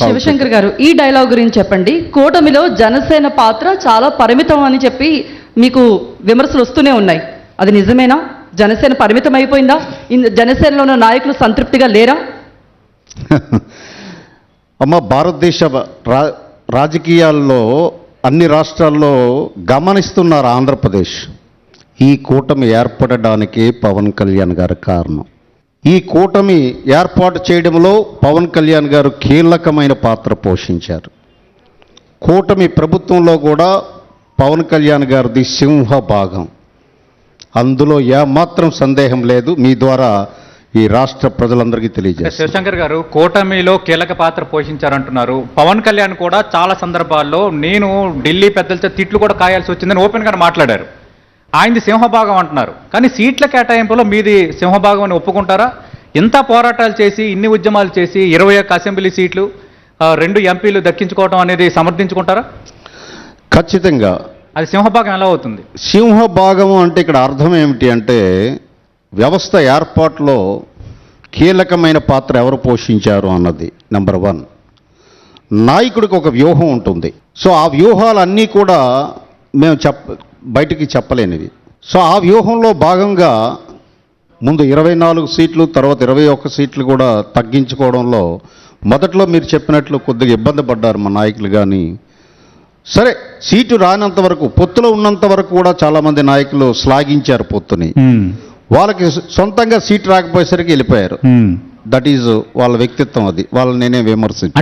శివశంకర్ గారు, ఈ డైలాగ్ గురించి చెప్పండి. కూటమిలో జనసేన పాత్ర చాలా పరిమితం అని చెప్పి మీకు విమర్శలు వస్తూనే ఉన్నాయి. అది నిజమేనా? జనసేన పరిమితం అయిపోయిందా? జనసేనలో ఉన్న నాయకులు సంతృప్తిగా లేరా? అమ్మ, భారతదేశ రాజకీయాల్లో అన్ని రాష్ట్రాల్లో గమనిస్తున్నారు ఆంధ్రప్రదేశ్. ఈ కూటమి ఏర్పడడానికి పవన్ కళ్యాణ్ గారు కారణం. ఈ కూటమి ఏర్పాటు చేయడంలో పవన్ కళ్యాణ్ గారు కీలకమైన పాత్ర పోషించారు. కూటమి ప్రభుత్వంలో కూడా పవన్ కళ్యాణ్ గారిది సింహ భాగం. అందులో ఏమాత్రం సందేహం లేదు. మీ ద్వారా ఈ రాష్ట్ర ప్రజలందరికీ తెలియజేస్తారు. శివశంకర్ గారు, కూటమిలో కీలక పాత్ర పోషించారంటున్నారు. పవన్ కళ్యాణ్ కూడా చాలా సందర్భాల్లో నేను ఢిల్లీ పెద్దలతో తిట్లు కూడా కాయాల్సి వచ్చిందని ఓపెన్గా మాట్లాడారు. ఆయనది సింహభాగం అంటున్నారు. కానీ సీట్ల కేటాయింపులో మీది సింహభాగం అని ఒప్పుకుంటారా? ఇంత పోరాటాలు చేసి, ఇన్ని ఉద్యమాలు చేసి 21 అసెంబ్లీ సీట్లు, 2 ఎంపీలు దక్కించుకోవడం అనేది సమర్థించుకుంటారా? ఖచ్చితంగా. అది సింహభాగం ఎలా అవుతుంది? సింహభాగం అంటే ఇక్కడ అర్థం ఏమిటి అంటే, వ్యవస్థ ఏర్పాటులో కీలకమైన పాత్ర ఎవరు పోషించారు అన్నది నెంబర్ 1. నాయకుడికి ఒక వ్యూహం ఉంటుంది. సో ఆ వ్యూహాలన్నీ కూడా మేము బయటికి చెప్పలేనివి. సో ఆ వ్యూహంలో భాగంగా ముందు 24 సీట్లు, తర్వాత 21 సీట్లు కూడా తగ్గించుకోవడంలో మొదట్లో మీరు చెప్పినట్లు కొద్దిగా ఇబ్బంది పడ్డారు మా నాయకులు. కానీ సరే, సీటు రానంత వరకు, పొత్తులో ఉన్నంత వరకు కూడా చాలామంది నాయకులు శ్లాఘించారు పొత్తుని. వాళ్ళకి సొంతంగా సీటు రాకపోయేసరికి వెళ్ళిపోయారు. దట్ ఈజ్ వాళ్ళ వ్యక్తిత్వం. అది వాళ్ళని నేనే విమర్శించాను.